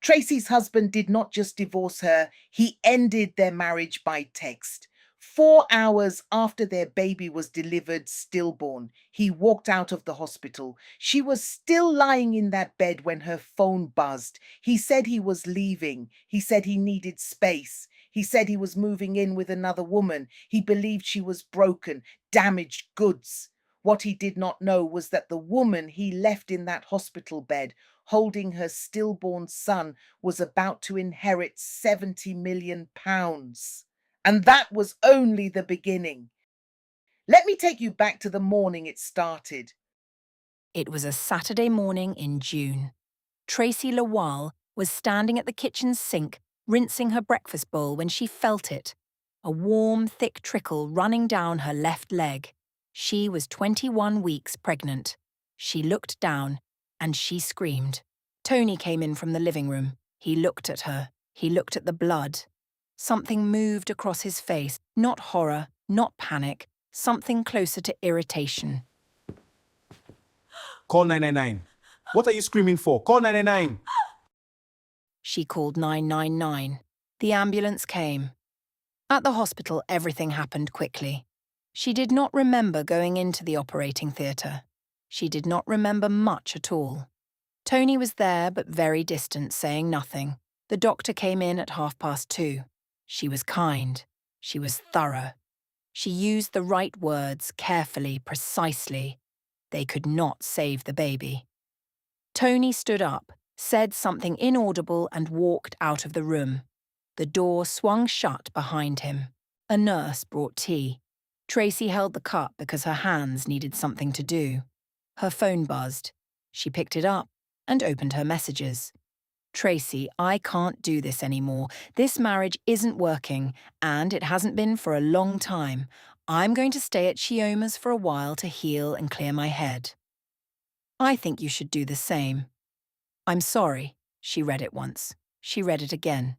Tracy's husband did not just divorce her, he ended their marriage by text. 4 hours after their baby was delivered stillborn, he walked out of the hospital. She was still lying in that bed when her phone buzzed. He said he was leaving. He said he needed space. He said he was moving in with another woman. He believed she was broken, damaged goods. What he did not know was that the woman he left in that hospital bed, holding her stillborn son, was about to inherit £70 million. And that was only the beginning. Let me take you back to the morning it started. It was a Saturday morning in June. Tracy Lawal was standing at the kitchen sink, rinsing her breakfast bowl when she felt it. A warm, thick trickle running down her left leg. She was 21 weeks pregnant. She looked down, and she screamed. Tony came in from the living room. He looked at her. He looked at the blood. Something moved across his face, not horror, not panic, something closer to irritation. Call 999. What are you screaming for? Call 999. She called 999. The ambulance came. At the hospital, everything happened quickly. She did not remember going into the operating theatre. She did not remember much at all. Tony was there, but very distant, saying nothing. The doctor came in at 2:30. She was kind. She was thorough. She used the right words, carefully, precisely. They could not save the baby. Tony stood up, said something inaudible, and walked out of the room. The door swung shut behind him. A nurse brought tea. Tracy held the cup because her hands needed something to do. Her phone buzzed. She picked it up and opened her messages. Tracy, I can't do this anymore. This marriage isn't working, and it hasn't been for a long time. I'm going to stay at Chioma's for a while to heal and clear my head. I think you should do the same. I'm sorry. She read it once. She read it again.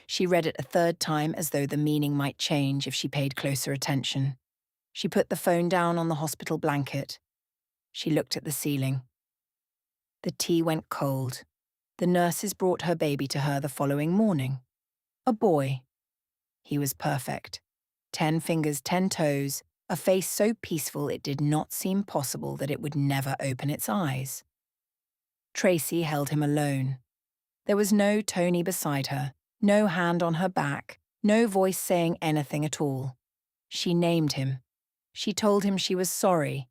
She read it a third time as though the meaning might change if she paid closer attention. She put the phone down on the hospital blanket. She looked at the ceiling. The tea went cold. The nurses brought her baby to her the following morning. A boy. He was perfect. 10 fingers, 10 toes, a face so peaceful it did not seem possible that it would never open its eyes. Tracy held him alone. There was no Tony beside her, no hand on her back, no voice saying anything at all. She named him. She told him she was sorry.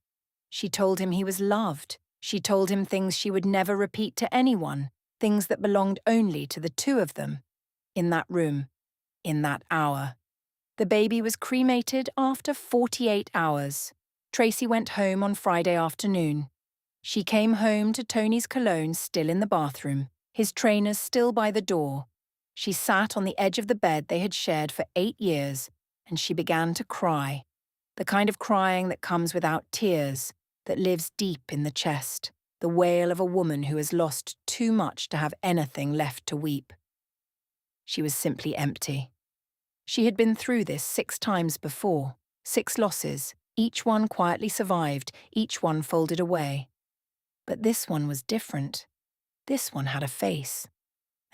She told him he was loved. She told him things she would never repeat to anyone, things that belonged only to the two of them. In that room, in that hour. The baby was cremated after 48 hours. Tracy went home on Friday afternoon. She came home to Tony's cologne still in the bathroom, his trainers still by the door. She sat on the edge of the bed they had shared for 8 years, and she began to cry. The kind of crying that comes without tears, that lives deep in the chest, the wail of a woman who has lost too much to have anything left to weep. She was simply empty. She had been through this 6 times before, 6 losses, each one quietly survived, each one folded away. But this one was different. This one had a face.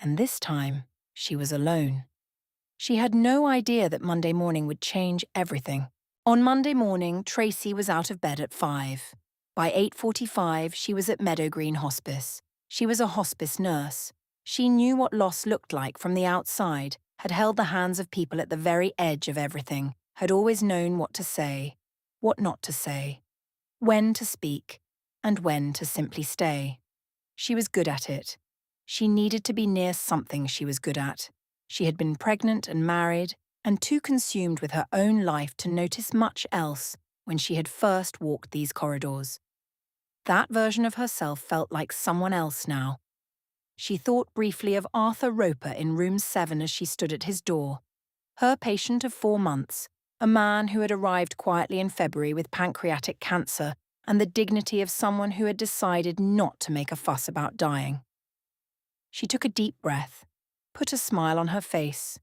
And this time, she was alone. She had no idea that Monday morning would change everything. On Monday morning, Tracy was out of bed at 5. By 8:45, she was at Meadow Green Hospice. She was a hospice nurse. She knew what loss looked like from the outside, had held the hands of people at the very edge of everything, had always known what to say, what not to say, when to speak, and when to simply stay. She was good at it. She needed to be near something she was good at. She had been pregnant and married, and too consumed with her own life to notice much else when she had first walked these corridors. That version of herself felt like someone else now. She thought briefly of Arthur Roper in room 7 as she stood at his door. Her patient of 4 months, a man who had arrived quietly in February with pancreatic cancer and the dignity of someone who had decided not to make a fuss about dying. She took a deep breath, put a smile on her face,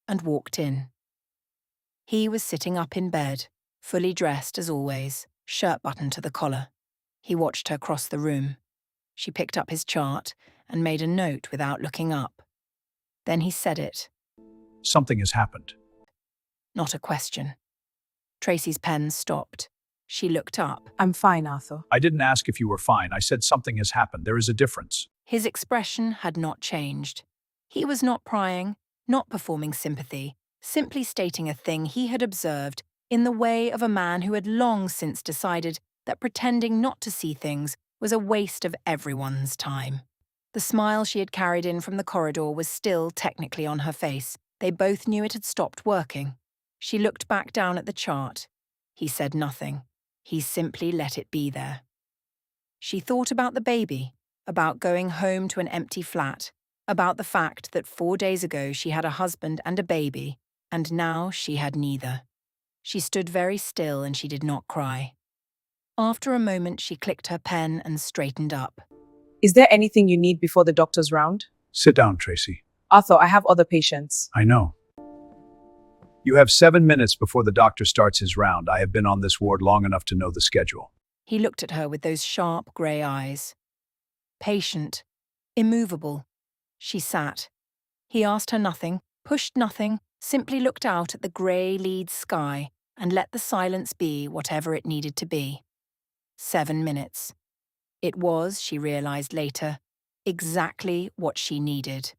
and walked in. He was sitting up in bed, fully dressed as always, shirt buttoned to the collar. He watched her cross the room. She picked up his chart and made a note without looking up. Then he said it, Something has happened. not a question. Tracy's pen stopped. She looked up. I'm fine, Arthur. I didn't ask if you were fine. I said something has happened. There is a difference. His expression had not changed. He was not prying, not performing sympathy, simply stating a thing he had observed in the way of a man who had long since decided that pretending not to see things was a waste of everyone's time. The smile she had carried in from the corridor was still technically on her face. They both knew it had stopped working. She looked back down at the chart. He said nothing. He simply let it be there. She thought about the baby, about going home to an empty flat, about the fact that 4 days ago she had a husband and a baby, and now she had neither. She stood very still and she did not cry. After a moment, she clicked her pen and straightened up. Is there anything you need before the doctor's round? Sit down, Tracy. Arthur, I have other patients. I know. You have 7 minutes before the doctor starts his round. I have been on this ward long enough to know the schedule. He looked at her with those sharp grey eyes. Patient, immovable. She sat. He asked her nothing, pushed nothing, simply looked out at the grey lead sky and let the silence be whatever it needed to be. 7 minutes. It was, she realised later, exactly what she needed.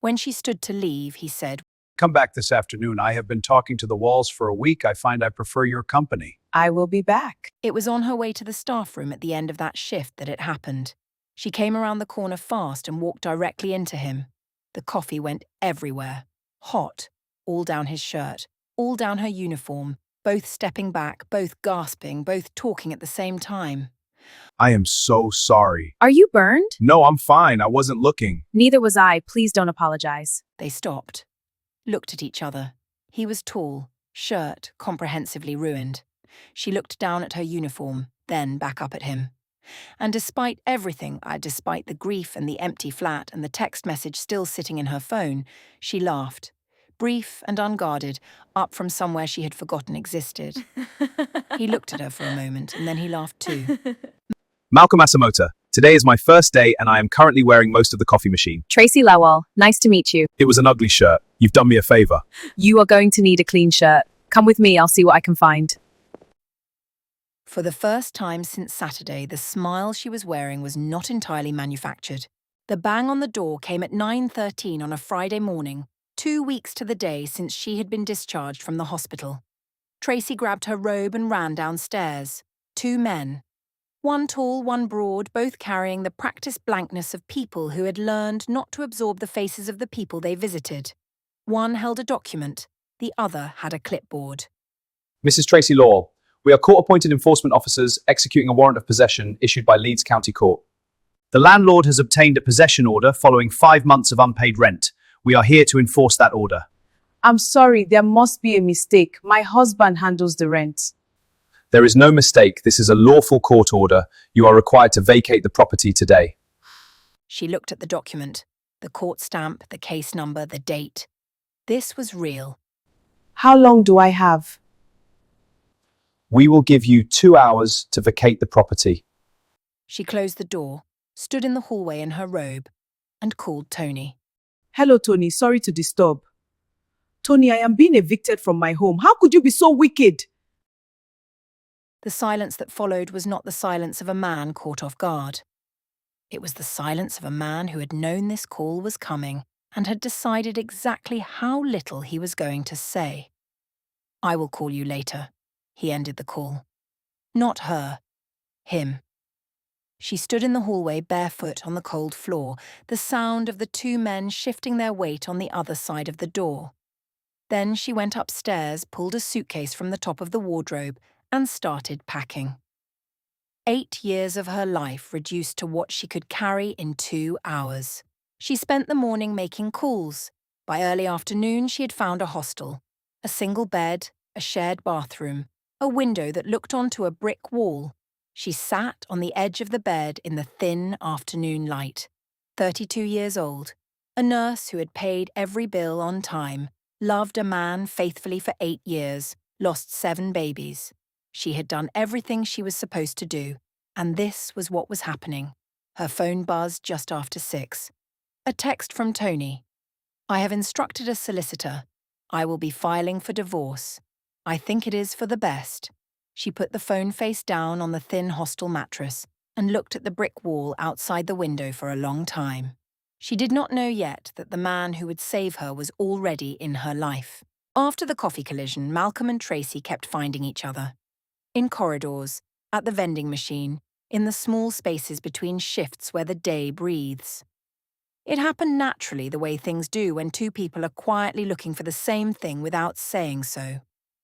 When she stood to leave, he said, Come back this afternoon. I have been talking to the walls for a week. I find I prefer your company. I will be back. It was on her way to the staff room at the end of that shift that it happened. She came around the corner fast and walked directly into him. The coffee went everywhere. Hot, all down his shirt, all down her uniform, both stepping back, both gasping, both talking at the same time. I am so sorry. Are you burned? No, I'm fine. I wasn't looking. Neither was I. Please don't apologize. They stopped, looked at each other. He was tall, shirt comprehensively ruined. She looked down at her uniform, then back up at him. And despite everything, despite the grief and the empty flat and the text message still sitting in her phone, she laughed. Brief and unguarded, up from somewhere she had forgotten existed. He looked at her for a moment, and then he laughed too. Malcolm Asamoah. Today is my first day and I am currently wearing most of the coffee machine. Tracy Lawal, nice to meet you. It was an ugly shirt. You've done me a favor. You are going to need a clean shirt. Come with me, I'll see what I can find. For the first time since Saturday, the smile she was wearing was not entirely manufactured. The bang on the door came at 9:13 on a Friday morning, 2 weeks to the day since she had been discharged from the hospital. Tracy grabbed her robe and ran downstairs. 2 men. One tall, one broad, both carrying the practiced blankness of people who had learned not to absorb the faces of the people they visited. One held a document, the other had a clipboard. Mrs. Tracy Lawal, we are court-appointed enforcement officers executing a warrant of possession issued by Leeds County Court. The landlord has obtained a possession order following 5 months of unpaid rent. We are here to enforce that order. I'm sorry, there must be a mistake. My husband handles the rent. There is no mistake. This is a lawful court order. You are required to vacate the property today. She looked at the document, the court stamp, the case number, the date. This was real. How long do I have? We will give you 2 hours to vacate the property. She closed the door, stood in the hallway in her robe, and called Tony. Hello, Tony. Sorry to disturb. Tony, I am being evicted from my home. How could you be so wicked? The silence that followed was not the silence of a man caught off guard. It was the silence of a man who had known this call was coming and had decided exactly how little he was going to say. I will call you later, he ended the call. Not her, him. She stood in the hallway barefoot on the cold floor, the sound of the 2 men shifting their weight on the other side of the door. Then she went upstairs, pulled a suitcase from the top of the wardrobe, and started packing. 8 years of her life reduced to what she could carry in 2 hours. She spent the morning making calls. By early afternoon, she had found a hostel. A single bed, a shared bathroom, a window that looked onto a brick wall. She sat on the edge of the bed in the thin afternoon light. 32 years old, a nurse who had paid every bill on time, loved a man faithfully for 8 years, lost 7 babies. She had done everything she was supposed to do, and this was what was happening. Her phone buzzed just after 6. A text from Tony. I have instructed a solicitor. I will be filing for divorce. I think it is for the best. She put the phone face down on the thin hostel mattress and looked at the brick wall outside the window for a long time. She did not know yet that the man who would save her was already in her life. After the coffee collision, Malcolm and Tracy kept finding each other. In corridors, at the vending machine, in the small spaces between shifts where the day breathes. It happened naturally the way things do when two people are quietly looking for the same thing without saying so.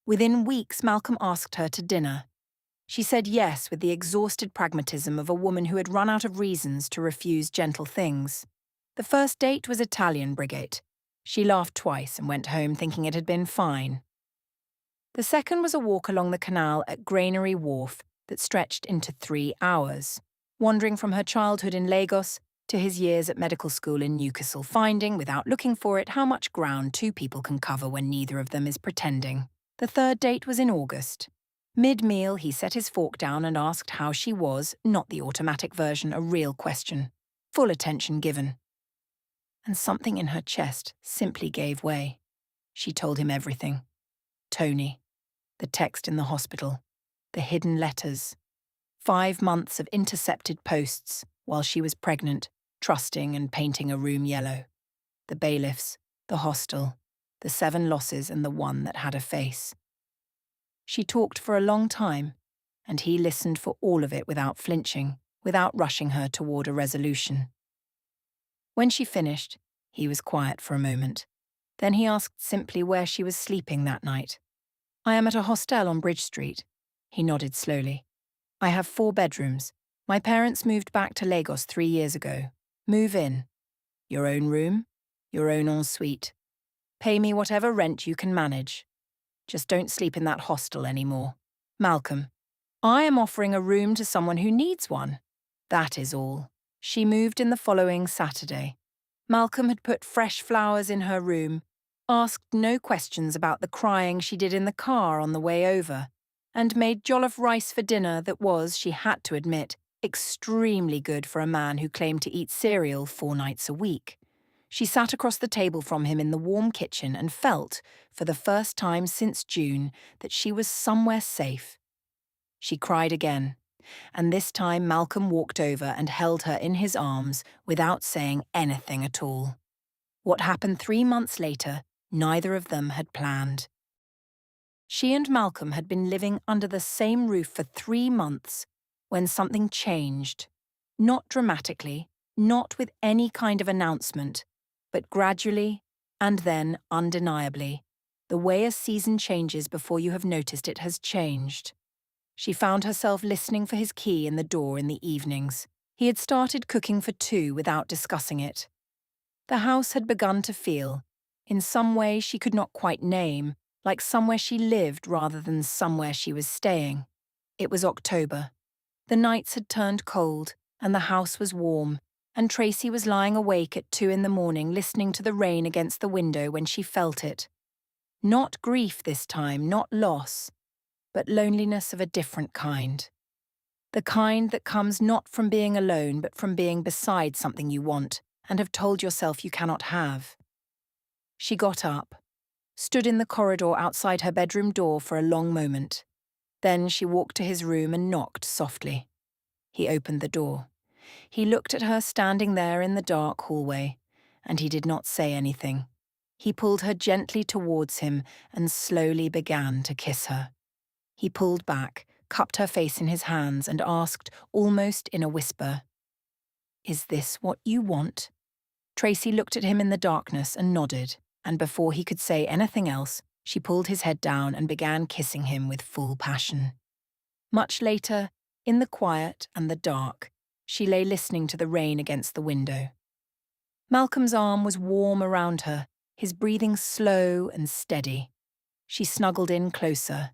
Within weeks, Malcolm asked her to dinner. She said yes with the exhausted pragmatism of a woman who had run out of reasons to refuse gentle things. The first date was Italian brigade. She laughed twice and went home thinking it had been fine. The second was a walk along the canal at Granary Wharf that stretched into 3 hours, wandering from her childhood in Lagos to his years at medical school in Newcastle, finding, without looking for it, how much ground two people can cover when neither of them is pretending. The third date was in August. Mid-meal, he set his fork down and asked how she was, not the automatic version, a real question. Full attention given. And something in her chest simply gave way. She told him everything. Tony, the text in the hospital, the hidden letters, 5 months of intercepted posts while she was pregnant, trusting and painting a room yellow, the bailiffs, the hostel, the 7 losses and the one that had a face. She talked for a long time, and he listened for all of it without flinching, without rushing her toward a resolution. When she finished, he was quiet for a moment. Then he asked simply where she was sleeping that night. I am at a hostel on Bridge Street. He nodded slowly. I have 4 bedrooms. My parents moved back to Lagos 3 years ago. Move in. Your own room, your own ensuite. Pay me whatever rent you can manage. Just don't sleep in that hostel anymore. Malcolm, I am offering a room to someone who needs one. That is all. She moved in the following Saturday. Malcolm had put fresh flowers in her room, asked no questions about the crying she did in the car on the way over, and made jollof rice for dinner that was, she had to admit, extremely good for a man who claimed to eat cereal 4 nights a week. She sat across the table from him in the warm kitchen and felt, for the first time since June, that she was somewhere safe. She cried again, and this time Malcolm walked over and held her in his arms without saying anything at all. What happened 3 months later, neither of them had planned. She and Malcolm had been living under the same roof for 3 months when something changed. Not dramatically, not with any kind of announcement, but gradually, and then undeniably, the way a season changes before you have noticed it has changed. She found herself listening for his key in the door in the evenings. He had started cooking for 2 without discussing it. The house had begun to feel, in some way she could not quite name, like somewhere she lived rather than somewhere she was staying. It was October. The nights had turned cold, and the house was warm, and Tracy was lying awake at 2 in the morning listening to the rain against the window when she felt it. Not grief this time, not loss, but loneliness of a different kind. The kind that comes not from being alone but from being beside something you want and have told yourself you cannot have. She got up, stood in the corridor outside her bedroom door for a long moment. Then she walked to his room and knocked softly. He opened the door. He looked at her standing there in the dark hallway, and he did not say anything. He pulled her gently towards him and slowly began to kiss her. He pulled back, cupped her face in his hands, and asked, almost in a whisper, "Is this what you want?" Tracy looked at him in the darkness and nodded, and before he could say anything else, she pulled his head down and began kissing him with full passion. Much later, in the quiet and the dark, she lay listening to the rain against the window. Malcolm's arm was warm around her, his breathing slow and steady. She snuggled in closer.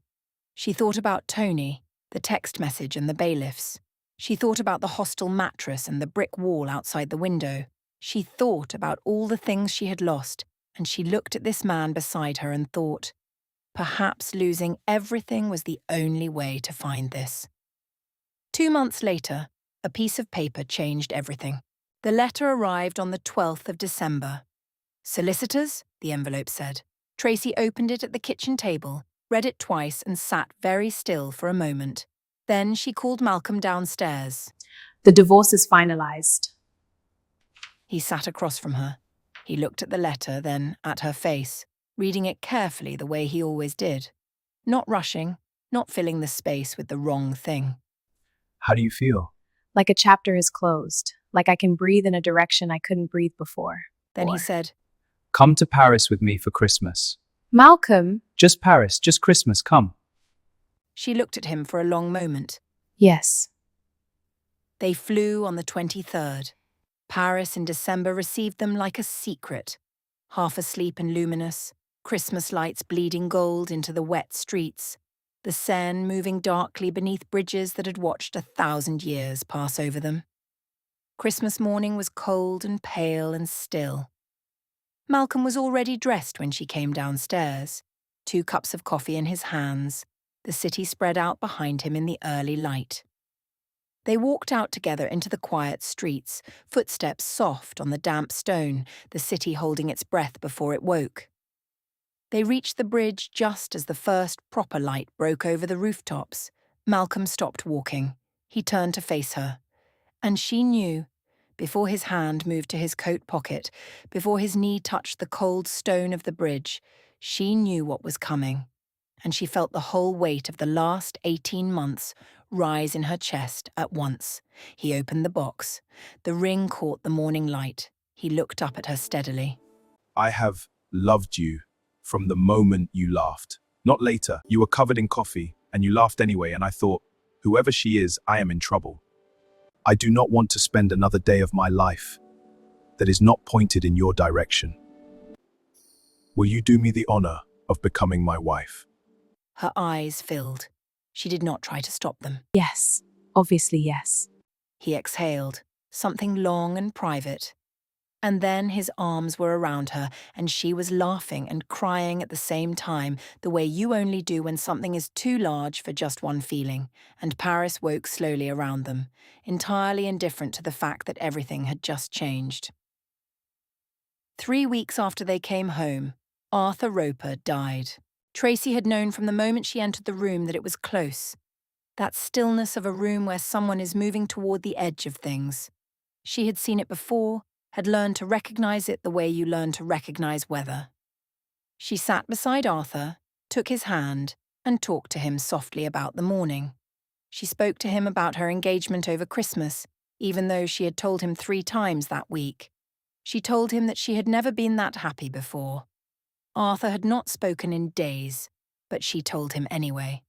She thought about Tony, the text message and the bailiffs. She thought about the hostel mattress and the brick wall outside the window. She thought about all the things she had lost, and she looked at this man beside her and thought, perhaps losing everything was the only way to find this. 2 months later, a piece of paper changed everything. The letter arrived on the 12th of December. Solicitors, the envelope said. Tracy opened it at the kitchen table, read it twice, and sat very still for a moment. Then she called Malcolm downstairs. The divorce is finalized. He sat across from her. He looked at the letter, then at her face, reading it carefully the way he always did. Not rushing, not filling the space with the wrong thing. How do you feel? Like a chapter is closed. Like I can breathe in a direction I couldn't breathe before. Then he said, Come to Paris with me for Christmas. Malcolm? Just Paris, just Christmas, come. She looked at him for a long moment. Yes. They flew on the 23rd. Paris in December received them like a secret. Half asleep and luminous, Christmas lights bleeding gold into the wet streets, the Seine moving darkly beneath bridges that had watched 1,000 years pass over them. Christmas morning was cold and pale and still. Malcolm was already dressed when she came downstairs, 2 cups of coffee in his hands, the city spread out behind him in the early light. They walked out together into the quiet streets, footsteps soft on the damp stone, the city holding its breath before it woke. They reached the bridge just as the first proper light broke over the rooftops. Malcolm stopped walking. He turned to face her. And she knew, before his hand moved to his coat pocket, before his knee touched the cold stone of the bridge, she knew what was coming. And she felt the whole weight of the last 18 months rise in her chest at once. He opened the box. The ring caught the morning light. He looked up at her steadily. I have loved you from the moment you laughed. Not later. You were covered in coffee, and you laughed anyway, and I thought, whoever she is, I am in trouble. I do not want to spend another day of my life that is not pointed in your direction. Will you do me the honor of becoming my wife? Her eyes filled. She did not try to stop them. Yes. Obviously, yes. He exhaled, something long and private. And then his arms were around her, and she was laughing and crying at the same time, the way you only do when something is too large for just one feeling, and Paris woke slowly around them, entirely indifferent to the fact that everything had just changed. 3 weeks after they came home, Arthur Roper died. Tracy had known from the moment she entered the room that it was close. That stillness of a room where someone is moving toward the edge of things. She had seen it before, had learned to recognize it the way you learn to recognize weather. She sat beside Arthur, took his hand, and talked to him softly about the morning. She spoke to him about her engagement over Christmas, even though she had told him 3 times that week. She told him that she had never been that happy before. Arthur had not spoken in days, but she told him anyway.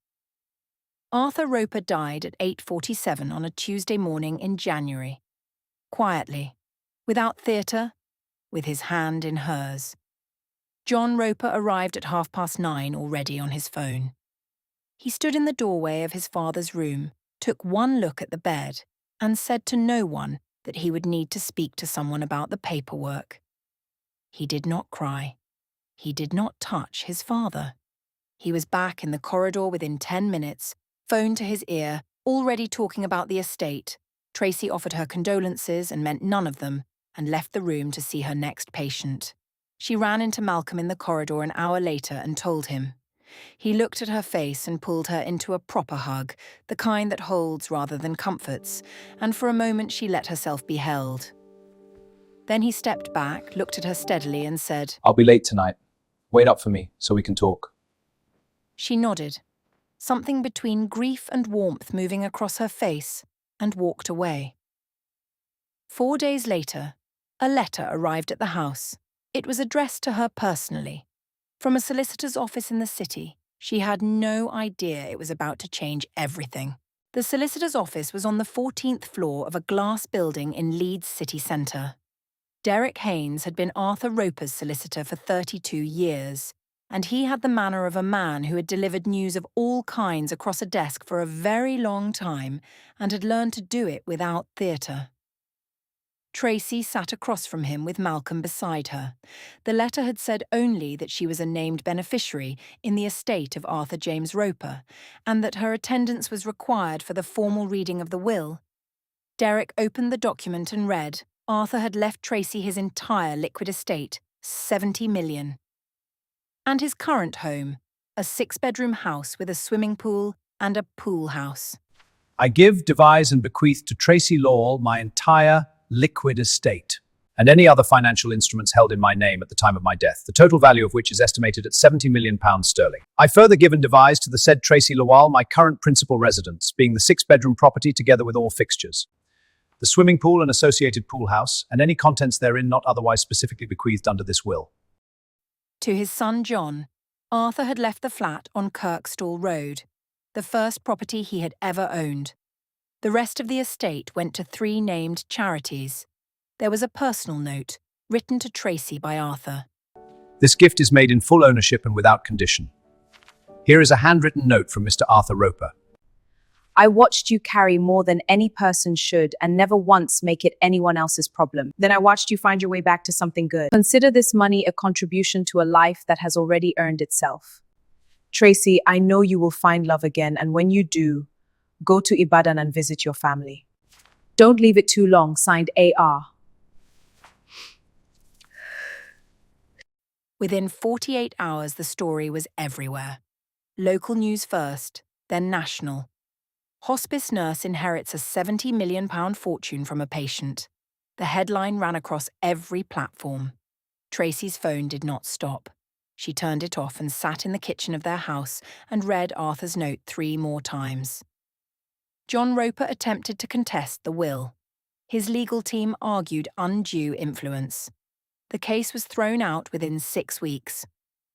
Arthur Roper died at 8:47 on a Tuesday morning in January. Quietly, without theatre, with his hand in hers. John Roper arrived at 9:30 already on his phone. He stood in the doorway of his father's room, took one look at the bed, and said to no one that he would need to speak to someone about the paperwork. He did not cry. He did not touch his father. He was back in the corridor within 10 minutes, phone to his ear, already talking about the estate. Tracy offered her condolences and meant none of them, and left the room to see her next patient. She ran into Malcolm in the corridor an hour later and told him. He looked at her face and pulled her into a proper hug, the kind that holds rather than comforts, and for a moment she let herself be held. Then he stepped back, looked at her steadily and said, I'll be late tonight. Wait up for me so we can talk. She nodded, something between grief and warmth moving across her face, and walked away. 4 days later, a letter arrived at the house. It was addressed to her personally. From a solicitor's office in the city, she had no idea it was about to change everything. The solicitor's office was on the 14th floor of a glass building in Leeds city centre. Derek Haynes had been Arthur Roper's solicitor for 32 years, and he had the manner of a man who had delivered news of all kinds across a desk for a very long time and had learned to do it without theatre. Tracy sat across from him with Malcolm beside her. The letter had said only that she was a named beneficiary in the estate of Arthur James Roper, and that her attendance was required for the formal reading of the will. Derek opened the document and read, Arthur had left Tracy his entire liquid estate, $70 million. And his current home, a 6-bedroom house with a swimming pool and a pool house. I give, devise, and bequeath to Tracy Lowell my entire liquid estate and any other financial instruments held in my name at the time of my death, the total value of which is estimated at £70 million. I further give and devise to the said Tracy Lowell my current principal residence, being the 6-bedroom property together with all fixtures, the swimming pool and associated pool house, and any contents therein not otherwise specifically bequeathed under this will. To his son John, Arthur had left the flat on Kirkstall Road, the first property he had ever owned. The rest of the estate went to 3 named charities. There was a personal note, written to Tracy by Arthur. This gift is made in full ownership and without condition. Here is a handwritten note from Mr. Arthur Roper. I watched you carry more than any person should and never once make it anyone else's problem. Then I watched you find your way back to something good. Consider this money a contribution to a life that has already earned itself. Tracy, I know you will find love again, and when you do, go to Ibadan and visit your family. Don't leave it too long. Signed AR. Within 48 hours, the story was everywhere. Local news first, then national. Hospice nurse inherits a £70 million fortune from a patient. The headline ran across every platform. Tracy's phone did not stop. She turned it off and sat in the kitchen of their house and read Arthur's note 3 more times. John Roper attempted to contest the will. His legal team argued undue influence. The case was thrown out within 6 weeks.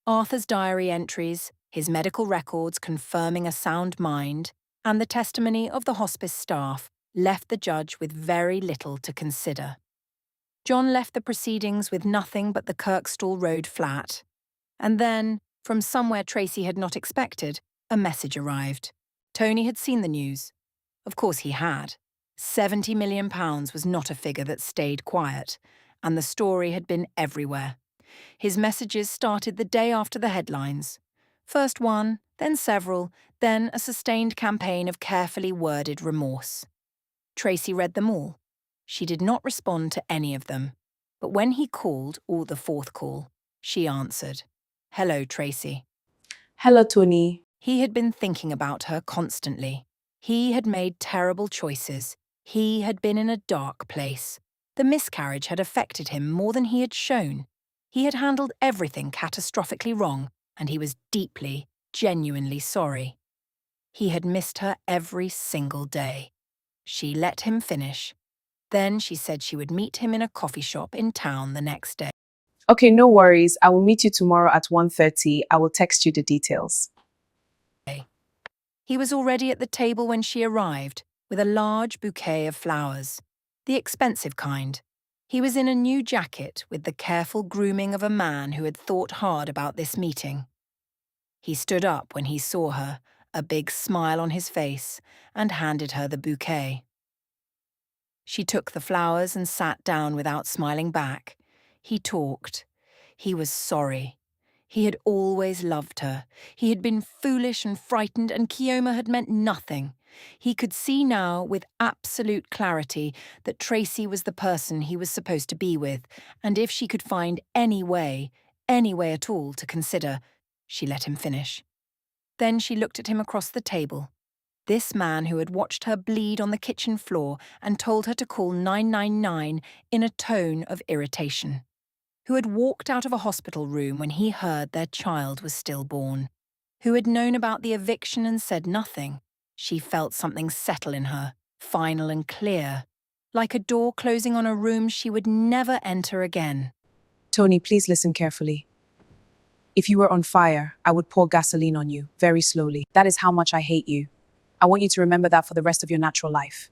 Arthur's diary entries, his medical records confirming a sound mind, and the testimony of the hospice staff left the judge with very little to consider. John left the proceedings with nothing but the Kirkstall Road flat. And then, from somewhere Tracy had not expected, a message arrived. Tony had seen the news. Of course he had. £70 million was not a figure that stayed quiet, and the story had been everywhere. His messages started the day after the headlines. First one, then several, then a sustained campaign of carefully worded remorse. Tracy read them all. She did not respond to any of them, but when he called, or the 4th call, she answered. Hello, Tracy. Hello, Tony. He had been thinking about her constantly. He had made terrible choices. He had been in a dark place. The miscarriage had affected him more than he had shown. He had handled everything catastrophically wrong, and he was deeply, genuinely sorry. He had missed her every single day. She let him finish. Then she said she would meet him in a coffee shop in town the next day. Okay, no worries. I will meet you tomorrow at 1:30. I will text you the details. He was already at the table when she arrived, with a large bouquet of flowers, the expensive kind. He was in a new jacket with the careful grooming of a man who had thought hard about this meeting. He stood up when he saw her, a big smile on his face, and handed her the bouquet. She took the flowers and sat down without smiling back. He talked. He was sorry. He had always loved her. He had been foolish and frightened, and Kioma had meant nothing. He could see now with absolute clarity that Tracy was the person he was supposed to be with, and if she could find any way at all to consider, she let him finish. Then she looked at him across the table. This man who had watched her bleed on the kitchen floor and told her to call 999 in a tone of irritation. Who had walked out of a hospital room when he heard their child was stillborn. Who had known about the eviction and said nothing. She felt something settle in her, final and clear, like a door closing on a room she would never enter again. Tony, please listen carefully. If you were on fire, I would pour gasoline on you, very slowly. That is how much I hate you. I want you to remember that for the rest of your natural life.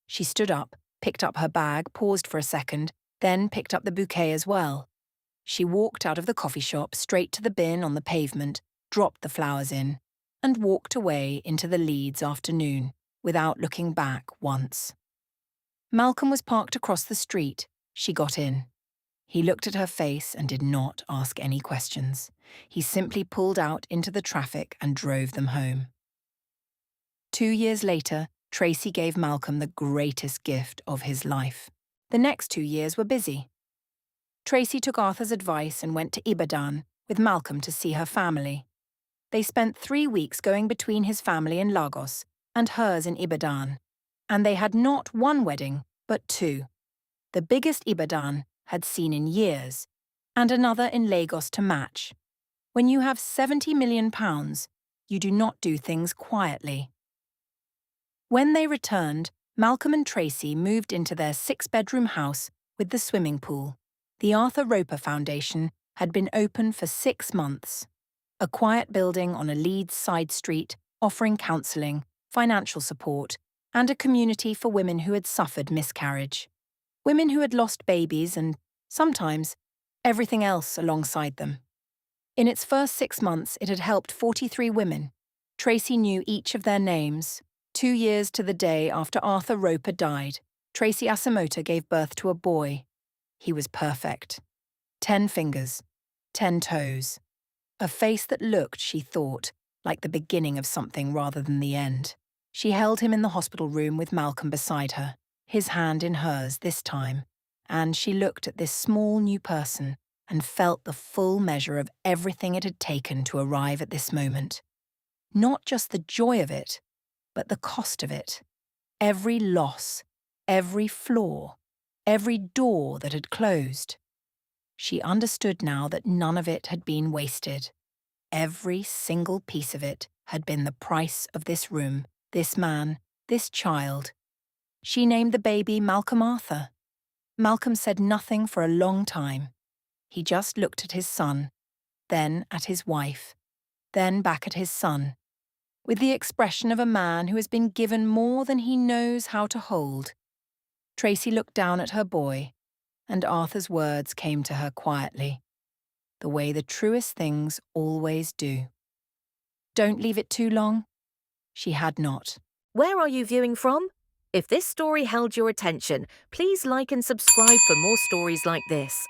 She stood up, picked up her bag, paused for a second, then picked up the bouquet as well. She walked out of the coffee shop straight to the bin on the pavement, dropped the flowers in, and walked away into the Leeds afternoon, without looking back once. Malcolm was parked across the street. She got in. He looked at her face and did not ask any questions. He simply pulled out into the traffic and drove them home. 2 years later, Tracy gave Malcolm the greatest gift of his life. The next 2 years were busy. Tracy took Arthur's advice and went to Ibadan with Malcolm to see her family. They spent 3 weeks going between his family in Lagos and hers in Ibadan, and they had not one wedding, but 2. The biggest Ibadan had seen in years, and another in Lagos to match. When you have £70 million, you do not do things quietly. When they returned, Malcolm and Tracy moved into their 6-bedroom house with the swimming pool. The Arthur Roper Foundation had been open for 6 months. A quiet building on a Leeds side street offering counselling, financial support, and a community for women who had suffered miscarriage. Women who had lost babies and, sometimes, everything else alongside them. In its first 6 months, it had helped 43 women. Tracy knew each of their names. 2 years to the day after Arthur Roper died, Tracy Asamoah gave birth to a boy. He was perfect. 10 fingers, 10 toes. A face that looked, she thought, like the beginning of something rather than the end. She held him in the hospital room with Malcolm beside her, his hand in hers this time, and she looked at this small new person and felt the full measure of everything it had taken to arrive at this moment. Not just the joy of it, but the cost of it. Every loss, every flaw, every door that had closed. She understood now that none of it had been wasted. Every single piece of it had been the price of this room, this man, this child. She named the baby Malcolm Arthur. Malcolm said nothing for a long time. He just looked at his son, then at his wife, then back at his son, with the expression of a man who has been given more than he knows how to hold. Tracy looked down at her boy, and Arthur's words came to her quietly, the way the truest things always do. Don't leave it too long. She had not. Where are you viewing from? If this story held your attention, please like and subscribe for more stories like this.